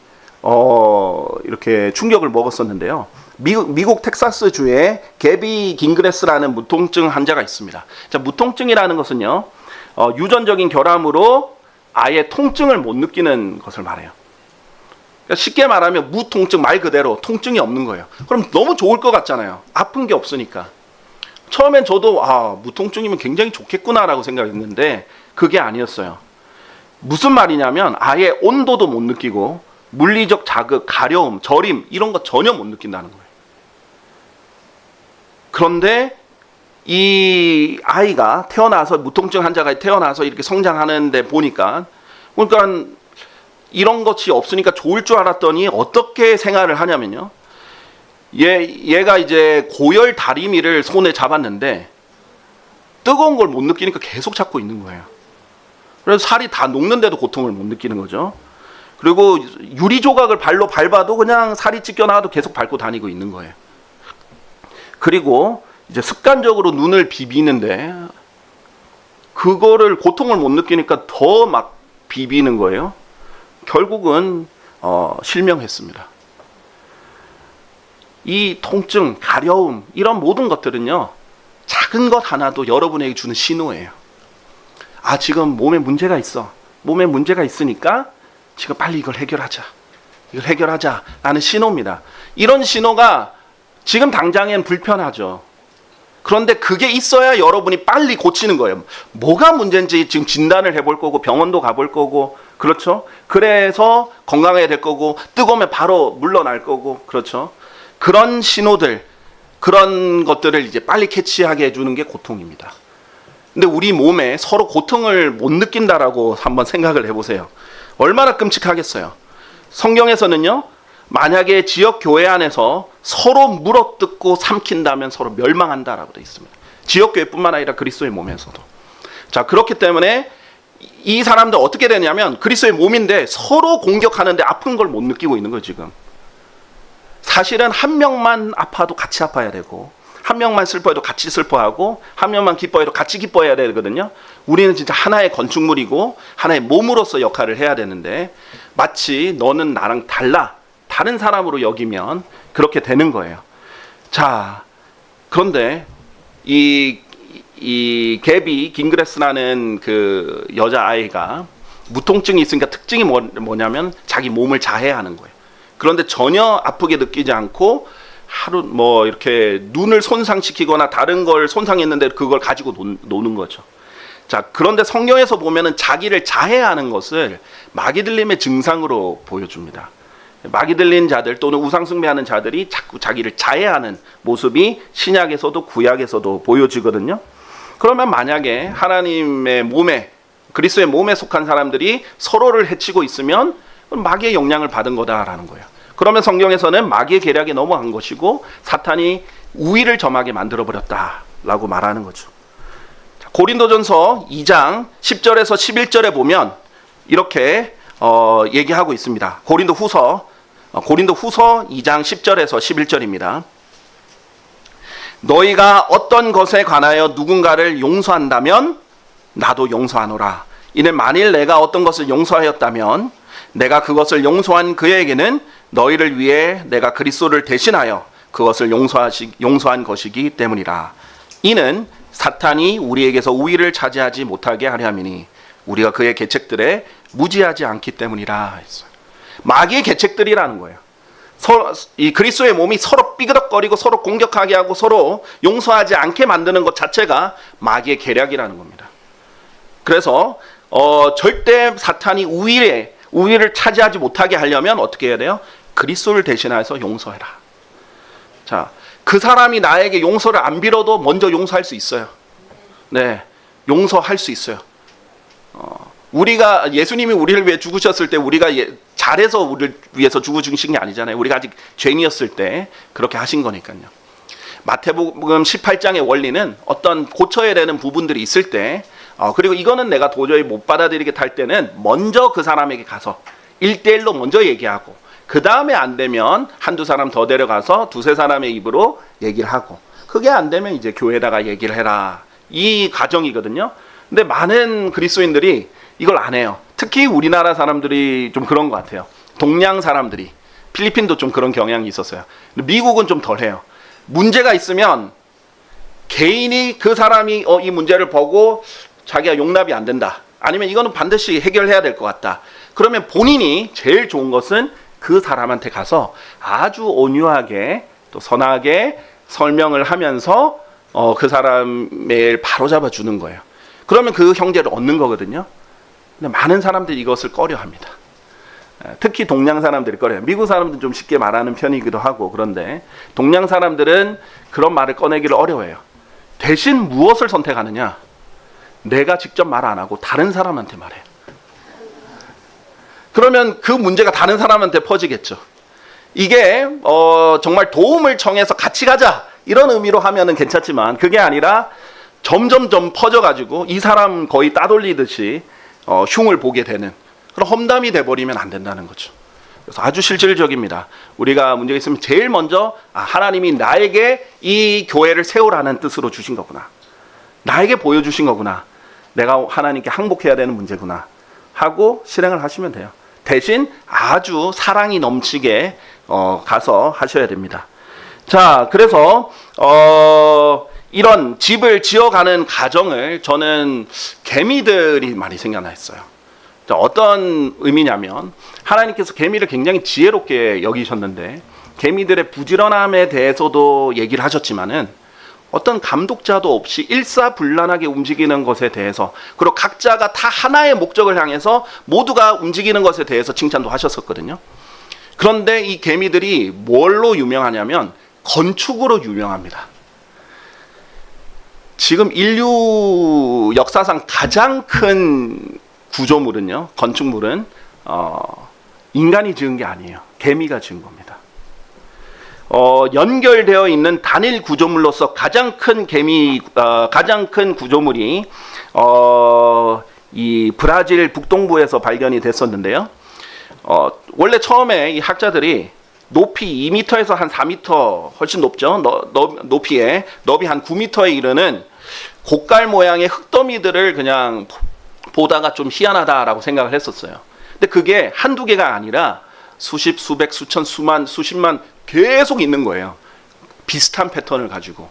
이렇게 충격을 먹었었는데요. 미국 텍사스주에 게비 긴그레스라는 무통증 환자가 있습니다. 자, 무통증이라는 것은요, 유전적인 결함으로 아예 통증을 못 느끼는 것을 말해요. 그러니까 쉽게 말하면 무통증, 말 그대로 통증이 없는 거예요. 그럼 너무 좋을 것 같잖아요. 아픈 게 없으니까. 처음엔 저도 무통증이면 굉장히 좋겠구나라고 생각했는데 그게 아니었어요. 무슨 말이냐면 아예 온도도 못 느끼고 물리적 자극, 가려움, 저림 이런 거 전혀 못 느낀다는 거예요. 그런데 이 아이가 태어나서, 무통증 환자가 태어나서 이렇게 성장하는데 보니까, 그러니까 이런 것이 없으니까 좋을 줄 알았더니 어떻게 생활을 하냐면요. 얘가 이제 고열 다리미를 손에 잡았는데 뜨거운 걸 못 느끼니까 계속 잡고 있는 거예요. 그래서 살이 다 녹는데도 고통을 못 느끼는 거죠. 그리고 유리 조각을 발로 밟아도 그냥 살이 찢겨 나와도 계속 밟고 다니고 있는 거예요. 그리고 이제 습관적으로 눈을 비비는데 그거를 고통을 못 느끼니까 더 막 비비는 거예요. 결국은 실명했습니다. 이 통증, 가려움 이런 모든 것들은요, 작은 것 하나도 여러분에게 주는 신호예요. 지금 몸에 문제가 있어. 몸에 문제가 있으니까 지금 빨리 이걸 해결하자 라는 신호입니다. 이런 신호가 지금 당장엔 불편하죠. 그런데 그게 있어야 여러분이 빨리 고치는 거예요. 뭐가 문제인지 지금 진단을 해볼 거고 병원도 가볼 거고 그렇죠? 그래서 건강해야 될 거고 뜨거우면 바로 물러날 거고 그렇죠? 그런 신호들, 그런 것들을 이제 빨리 캐치하게 해주는 게 고통입니다. 근데 우리 몸에 서로 고통을 못 느낀다라고 한번 생각을 해보세요. 얼마나 끔찍하겠어요. 성경에서는요, 만약에 지역 교회 안에서 서로 물어뜯고 삼킨다면 서로 멸망한다라고 되어 있습니다. 지역 교회뿐만 아니라 그리스도의 몸에서도. 자, 그렇기 때문에 이 사람들 어떻게 되냐면 그리스도의 몸인데 서로 공격하는데 아픈 걸 못 느끼고 있는 거예요, 지금. 사실은 한 명만 아파도 같이 아파야 되고, 한 명만 슬퍼해도 같이 슬퍼하고, 한 명만 기뻐해도 같이 기뻐해야 되거든요. 우리는 진짜 하나의 건축물이고 하나의 몸으로서 역할을 해야 되는데, 마치 너는 나랑 달라, 다른 사람으로 여기면 그렇게 되는 거예요. 자, 그런데 이 개비 깅그레스라는 그 여자아이가 무통증이 있으니까 특징이 뭐냐면 자기 몸을 자해하는 거예요. 그런데 전혀 아프게 느끼지 않고 하루 뭐 이렇게 눈을 손상시키거나 다른 걸 손상했는데 그걸 가지고 노는 거죠. 자, 그런데 성경에서 보면은 자기를 자해하는 것을 마귀 들림의 증상으로 보여줍니다. 마귀 들린 자들 또는 우상 숭배하는 자들이 자꾸 자기를 자해하는 모습이 신약에서도 구약에서도 보여지거든요. 그러면 만약에 하나님의 몸에, 그리스도의 몸에 속한 사람들이 서로를 해치고 있으면 마귀의 영향을 받은 거다라는 거예요. 그러면 성경에서는 마귀의 계략에 넘어간 것이고 사탄이 우위를 점하게 만들어버렸다라고 말하는 거죠. 고린도전서 2장 10절에서 11절에 보면 이렇게 얘기하고 있습니다. 고린도후서 2장 10절에서 11절입니다. 너희가 어떤 것에 관하여 누군가를 용서한다면 나도 용서하노라. 이는 만일 내가 어떤 것을 용서하였다면 내가 그것을 용서한 그에게는 너희를 위해 내가 그리스도를 대신하여 그것을 용서한 것이기 때문이라. 이는 사탄이 우리에게서 우위를 차지하지 못하게 하려 함이니 우리가 그의 계책들에 무지하지 않기 때문이라 했어요. 마귀의 계책들이라는 거예요. 이 그리스도의 몸이 서로 삐그덕거리고 서로 공격하게 하고 서로 용서하지 않게 만드는 것 자체가 마귀의 계략이라는 겁니다. 그래서 절대 사탄이 우위를 차지하지 못하게 하려면 어떻게 해야 돼요? 그리스도를 대신해서 용서해라. 자, 그 사람이 나에게 용서를 안 빌어도 먼저 용서할 수 있어요. 네, 용서할 수 있어요. 우리가 예수님이 우리를 위해 죽으셨을 때 우리가 잘해서 우리를 위해서 죽으신 게 아니잖아요. 우리가 아직 죄인이었을 때 그렇게 하신 거니까요. 마태복음 18장의 원리는 어떤 고쳐야 되는 부분들이 있을 때 그리고 이거는 내가 도저히 못 받아들이게 할 때는 먼저 그 사람에게 가서 1대1로 먼저 얘기하고 그 다음에 안 되면 한두 사람 더 데려가서 두세 사람의 입으로 얘기를 하고 그게 안 되면 이제 교회에다가 얘기를 해라. 이 과정이거든요. 근데 많은 그리스도인들이 이걸 안 해요. 특히 우리나라 사람들이 좀 그런 것 같아요. 동양 사람들이. 필리핀도 좀 그런 경향이 있었어요. 미국은 좀 덜해요. 문제가 있으면 개인이 그 사람이 이 문제를 보고 자기가 용납이 안 된다. 아니면 이거는 반드시 해결해야 될 것 같다. 그러면 본인이 제일 좋은 것은 그 사람한테 가서 아주 온유하게 또 선하게 설명을 하면서 그 사람을 바로잡아 주는 거예요. 그러면 그 형제를 얻는 거거든요. 근데 많은 사람들이 이것을 꺼려합니다. 특히 동양 사람들이 꺼려요. 미국 사람들은 좀 쉽게 말하는 편이기도 하고 그런데 동양 사람들은 그런 말을 꺼내기를 어려워해요. 대신 무엇을 선택하느냐? 내가 직접 말 안 하고 다른 사람한테 말해. 그러면 그 문제가 다른 사람한테 퍼지겠죠. 이게 정말 도움을 청해서 같이 가자 이런 의미로 하면은 괜찮지만 그게 아니라 점점점 퍼져가지고 이 사람 거의 따돌리듯이 흉을 보게 되는 그런 험담이 돼버리면 안 된다는 거죠. 그래서 아주 실질적입니다. 우리가 문제가 있으면 제일 먼저 하나님이 나에게 이 교회를 세우라는 뜻으로 주신 거구나. 나에게 보여주신 거구나. 내가 하나님께 항복해야 되는 문제구나 하고 실행을 하시면 돼요. 대신 아주 사랑이 넘치게 가서 하셔야 됩니다. 자, 그래서 이런 집을 지어가는 과정을 저는 개미들이 많이 생겨났어요. 어떤 의미냐면 하나님께서 개미를 굉장히 지혜롭게 여기셨는데 개미들의 부지런함에 대해서도 얘기를 하셨지만은 어떤 감독자도 없이 일사불란하게 움직이는 것에 대해서, 그리고 각자가 다 하나의 목적을 향해서 모두가 움직이는 것에 대해서 칭찬도 하셨었거든요. 그런데 이 개미들이 뭘로 유명하냐면 건축으로 유명합니다. 지금 인류 역사상 가장 큰 구조물은요, 건축물은 인간이 지은 게 아니에요. 개미가 지은 겁니다. 연결되어 있는 단일 구조물로서 가장 큰 가장 큰 구조물이 이 브라질 북동부에서 발견이 됐었는데요. 원래 처음에 이 학자들이 높이 2m에서 한 4m 훨씬 높죠. 높이에 너비 한 9m에 이르는 곡갈 모양의 흙더미들을 그냥 보다가 좀 희한하다라고 생각을 했었어요. 근데 그게 한두 개가 아니라 수십, 수백, 수천, 수만, 수십만 계속 있는 거예요. 비슷한 패턴을 가지고.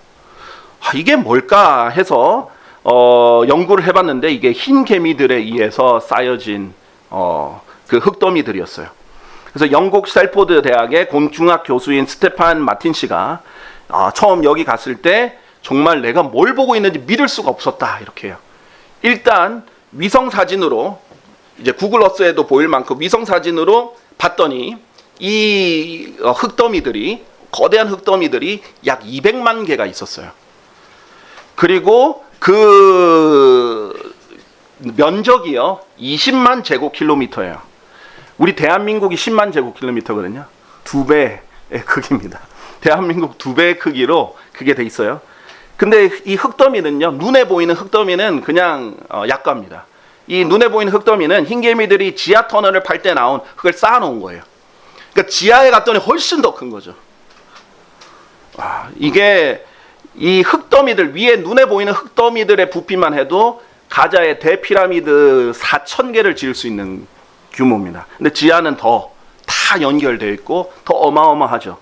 이게 뭘까 해서 연구를 해봤는데 이게 흰 개미들에 의해서 쌓여진 그 흙더미들이었어요. 그래서 영국 셀포드 대학의 곤충학 교수인 스테판 마틴 씨가 처음 여기 갔을 때 정말 내가 뭘 보고 있는지 믿을 수가 없었다 이렇게 해요. 일단 위성 사진으로, 이제 구글 어스에도 보일 만큼 위성 사진으로 봤더니 이 흙더미들이, 거대한 흙더미들이 약 200만 개가 있었어요. 그리고 그 면적이요 20만 제곱킬로미터예요. 우리 대한민국이 10만 제곱킬로미터거든요. 2배의 크기입니다. 대한민국 2배의 크기로 그게 돼 있어요. 근데 이 흙더미는요, 눈에 보이는 흙더미는 그냥 약과입니다. 이 눈에 보이는 흙더미는 흰개미들이 지하 터널을 팔 때 나온 흙을 쌓아놓은 거예요. 그러니까 지하에 갔더니 훨씬 더 큰 거죠. 이게 이 흙더미들, 위에 눈에 보이는 흙더미들의 부피만 해도 가자의 대피라미드 4,000개를 지을 수 있는 규모입니다. 근데 지하는 더 다 연결되어 있고 더 어마어마하죠.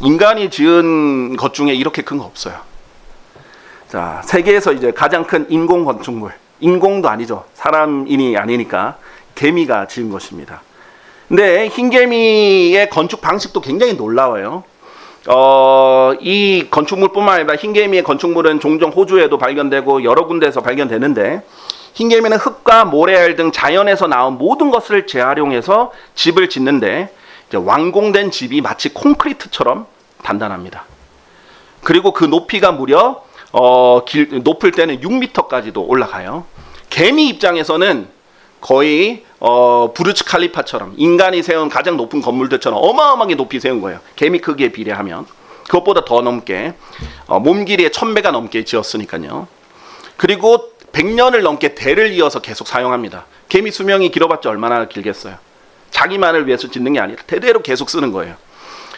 인간이 지은 것 중에 이렇게 큰 거 없어요. 자, 세계에서 이제 가장 큰 인공 건축물, 인공도 아니죠. 사람인이 아니니까 개미가 지은 것입니다. 근데 흰개미의 건축 방식도 굉장히 놀라워요. 이 건축물뿐만 아니라 흰개미의 건축물은 종종 호주에도 발견되고 여러 군데에서 발견되는데, 흰개미는 흙과 모래알 등 자연에서 나온 모든 것을 재활용해서 집을 짓는데, 이제 완공된 집이 마치 콘크리트처럼 단단합니다. 그리고 그 높이가 무려 높을 때는 6m까지도 올라가요. 개미 입장에서는 거의 부르츠 칼리파처럼, 인간이 세운 가장 높은 건물들처럼 어마어마하게 높이 세운 거예요. 개미 크기에 비례하면. 그것보다 더 넘게, 몸 길이의 1000배가 넘게 지었으니까요. 그리고 100년을 넘게 대를 이어서 계속 사용합니다. 개미 수명이 길어봤자 얼마나 길겠어요. 자기만을 위해서 짓는 게 아니라 대대로 계속 쓰는 거예요.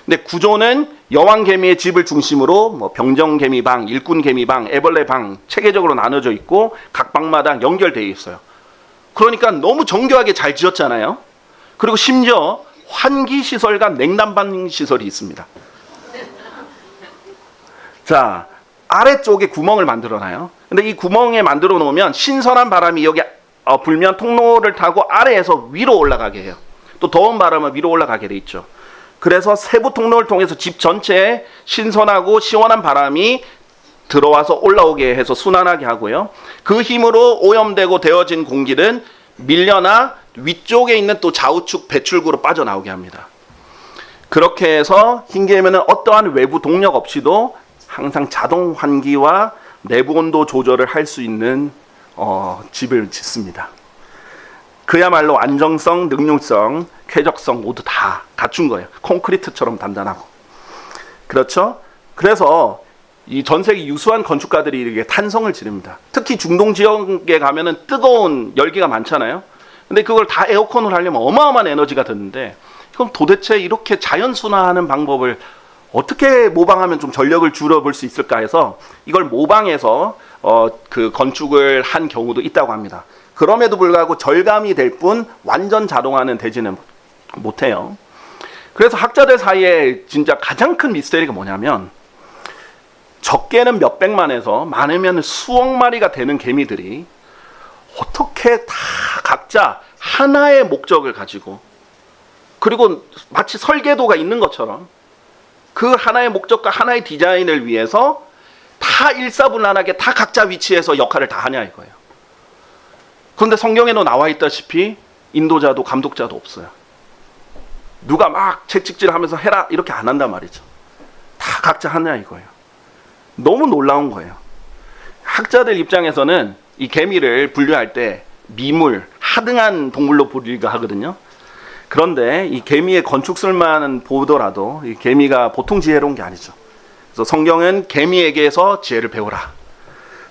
근데 구조는 여왕개미의 집을 중심으로 뭐 병정개미방, 일꾼개미방, 애벌레방 체계적으로 나눠져 있고 각 방마다 연결되어 있어요. 그러니까 너무 정교하게 잘 지었잖아요. 그리고 심지어 환기시설과 냉난방 시설이 있습니다. 자, 아래쪽에 구멍을 만들어놔요. 근데 이 구멍에 만들어 놓으면 신선한 바람이 여기 불면 통로를 타고 아래에서 위로 올라가게 해요. 또 더운 바람은 위로 올라가게 돼 있죠. 그래서 세부 통로를 통해서 집 전체에 신선하고 시원한 바람이 들어와서 올라오게 해서 순환하게 하고요. 그 힘으로 오염되고 데워진 공기는 밀려나 위쪽에 있는 또 좌우측 배출구로 빠져나오게 합니다. 그렇게 해서 흰개미는 어떠한 외부 동력 없이도 항상 자동 환기와 내부 온도 조절을 할 수 있는 집을 짓습니다. 그야말로 안정성, 능률성, 쾌적성 모두 다 갖춘 거예요. 콘크리트처럼 단단하고. 그렇죠? 그래서 이 전 세계 유수한 건축가들이 이렇게 탄성을 지릅니다. 특히 중동 지역에 가면은 뜨거운 열기가 많잖아요. 근데 그걸 다 에어컨을 하려면 어마어마한 에너지가 드는데, 그럼 도대체 이렇게 자연 순화하는 방법을 어떻게 모방하면 좀 전력을 줄여볼 수 있을까 해서 이걸 모방해서 그 건축을 한 경우도 있다고 합니다. 그럼에도 불구하고 절감이 될 뿐 완전 자동화는 되지는 못해요. 그래서 학자들 사이에 진짜 가장 큰 미스터리가 뭐냐면, 적게는 몇백만에서 많으면 수억 마리가 되는 개미들이 어떻게 다 각자 하나의 목적을 가지고, 그리고 마치 설계도가 있는 것처럼 그 하나의 목적과 하나의 디자인을 위해서 다 일사불란하게 다 각자 위치에서 역할을 다 하냐 이거예요. 그런데 성경에도 나와 있다시피 인도자도 감독자도 없어요. 누가 막 채찍질하면서 해라 이렇게 안 한단 말이죠. 다 각자 하냐 이거예요. 너무 놀라운 거예요. 학자들 입장에서는 이 개미를 분류할 때 미물, 하등한 동물로 분류가 하거든요. 그런데 이 개미의 건축술만 보더라도 이 개미가 보통 지혜로운 게 아니죠. 그래서 성경은 개미에게서 지혜를 배우라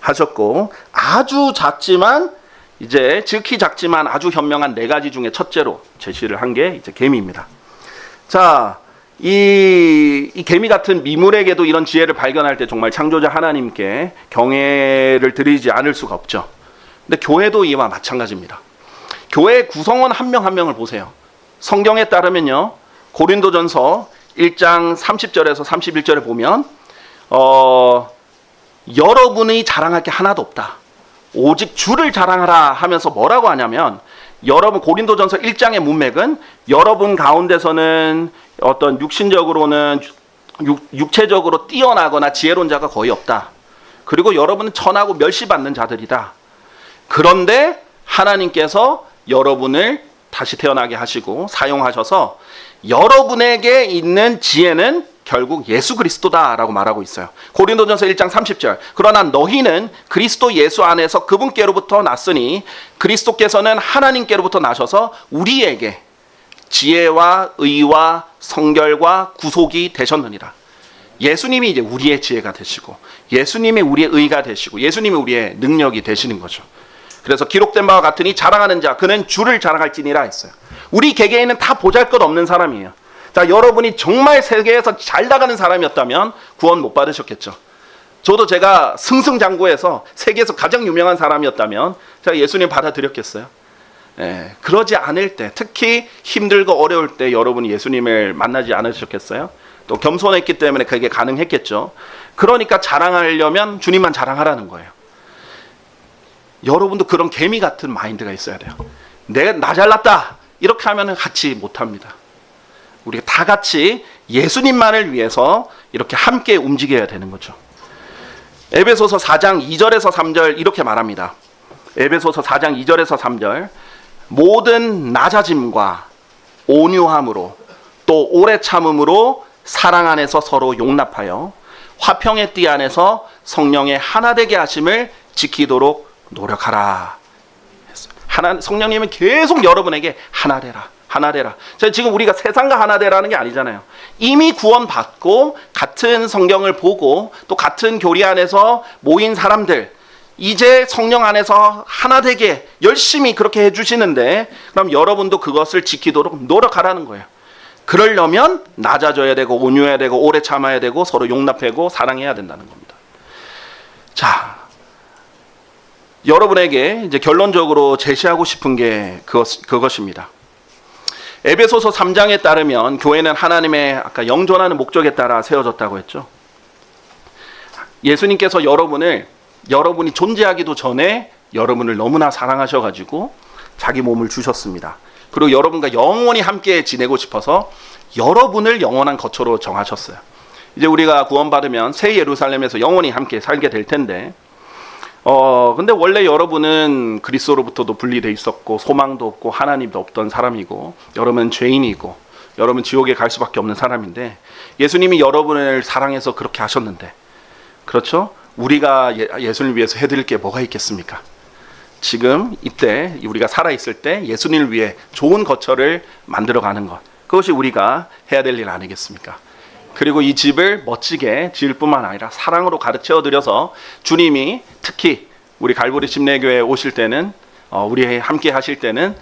하셨고, 아주 작지만 이제 즉히 작지만 아주 현명한 4가지 중에 첫째로 제시를 한 게 이제 개미입니다. 자, 이 개미 같은 미물에게도 이런 지혜를 발견할 때 정말 창조자 하나님께 경애를 드리지 않을 수가 없죠. 근데 교회도 이와 마찬가지입니다. 교회 구성원 한 명 한 명을 보세요. 성경에 따르면요, 고린도전서 1장 30절에서 31절에 보면 여러분이 자랑할 게 하나도 없다. 오직 주를 자랑하라 하면서 뭐라고 하냐면, 여러분 고린도전서 1장의 문맥은 여러분 가운데서는 어떤 육신적으로는 육체적으로 뛰어나거나 지혜로운 자가 거의 없다. 그리고 여러분은 천하고 멸시받는 자들이다. 그런데 하나님께서 여러분을 다시 태어나게 하시고 사용하셔서 여러분에게 있는 지혜는 결국 예수 그리스도다라고 말하고 있어요. 고린도전서 1장 30절. 그러나 너희는 그리스도 예수 안에서 그분께로부터 났으니 그리스도께서는 하나님께로부터 나셔서 우리에게 지혜와 의와 성결과 구속이 되셨느니라. 예수님이 이제 우리의 지혜가 되시고, 예수님이 우리의 의가 되시고, 예수님이 우리의 능력이 되시는 거죠. 그래서 기록된 바와 같으니 자랑하는 자 그는 주를 자랑할지니라 했어요. 우리 개개인은 다 보잘것없는 사람이에요. 자, 여러분이 정말 세계에서 잘 나가는 사람이었다면 구원 못 받으셨겠죠. 저도 제가 승승장구해서 세계에서 가장 유명한 사람이었다면 제가 예수님 받아들였겠어요. 그러지 않을 때, 특히 힘들고 어려울 때 여러분이 예수님을 만나지 않으셨겠어요? 또 겸손했기 때문에 그게 가능했겠죠. 그러니까 자랑하려면 주님만 자랑하라는 거예요. 여러분도 그런 개미 같은 마인드가 있어야 돼요. 내가 나 잘났다 이렇게 하면 같이 못합니다. 우리가 다 같이 예수님만을 위해서 이렇게 함께 움직여야 되는 거죠. 에베소서 4장 2절에서 3절 이렇게 말합니다. 에베소서 4장 2절에서 3절. 모든 낮아짐과 온유함으로 또 오래 참음으로 사랑 안에서 서로 용납하여 화평의 띠 안에서 성령의 하나 되게 하심을 지키도록 노력하라. 성령님은 계속 여러분에게 하나 되라, 하나 되라. 지금 우리가 세상과 하나 되라는 게 아니잖아요. 이미 구원받고 같은 성경을 보고 또 같은 교리 안에서 모인 사람들, 이제 성령 안에서 하나 되게 열심히 그렇게 해주시는데, 그럼 여러분도 그것을 지키도록 노력하라는 거예요. 그러려면 낮아져야 되고 온유해야 되고 오래 참아야 되고 서로 용납하고 사랑해야 된다는 겁니다. 자, 여러분에게 이제 결론적으로 제시하고 싶은 게 그것입니다. 에베소서 3장에 따르면 교회는 하나님의 아까 영존하는 목적에 따라 세워졌다고 했죠. 예수님께서 여러분이 존재하기도 전에 여러분을 너무나 사랑하셔가지고 자기 몸을 주셨습니다. 그리고 여러분과 영원히 함께 지내고 싶어서 여러분을 영원한 거처로 정하셨어요. 이제 우리가 구원받으면 새 예루살렘에서 영원히 함께 살게 될 텐데, 근데 원래 여러분은 그리스도로부터도 분리돼 있었고 소망도 없고 하나님도 없던 사람이고 여러분은 죄인이고 여러분 지옥에 갈 수밖에 없는 사람인데, 예수님이 여러분을 사랑해서 그렇게 하셨는데, 그렇죠? 우리가 예수님을 위해서 해드릴 게 뭐가 있겠습니까? 지금 이때 우리가 살아있을 때 예수님을 위해 좋은 거처를 만들어가는 것, 그것이 우리가 해야 될 일 아니겠습니까? 그리고 이 집을 멋지게 지을 뿐만 아니라 사랑으로 가득 채워드려서 주님이 특히 우리 갈보리 침례교회에 오실 때는 우리 함께 하실 때는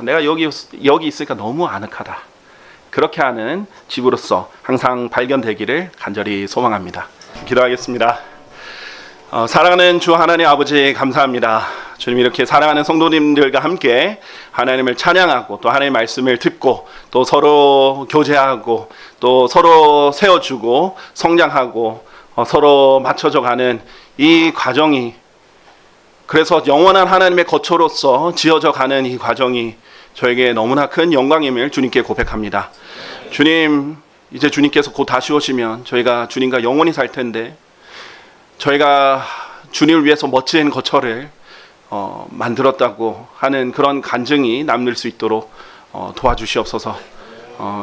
내가 여기 있으니까 너무 아늑하다, 그렇게 하는 집으로서 항상 발견되기를 간절히 소망합니다. 기도하겠습니다. 사랑하는 주 하나님 아버지, 감사합니다. 주님, 이렇게 사랑하는 성도님들과 함께 하나님을 찬양하고 또 하나님의 말씀을 듣고 또 서로 교제하고 또 서로 세워주고 성장하고 서로 맞춰져 가는 이 과정이, 그래서 영원한 하나님의 거처로서 지어져 가는 이 과정이 저에게 너무나 큰 영광임을 주님께 고백합니다. 주님, 이제 주님께서 곧 다시 오시면 저희가 주님과 영원히 살 텐데 저희가 주님을 위해서 멋진 거처를 만들었다고 하는 그런 간증이 남을 수 있도록 도와주시옵소서.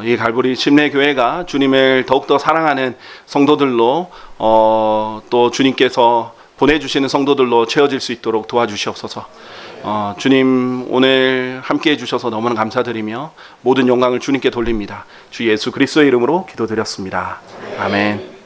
이 갈보리 침례교회가 주님을 더욱더 사랑하는 성도들로 또 주님께서 보내주시는 성도들로 채워질 수 있도록 도와주시옵소서. 주님 오늘 함께해 주셔서 너무나 감사드리며 모든 영광을 주님께 돌립니다. 주 예수 그리스도의 이름으로 기도드렸습니다. 아멘.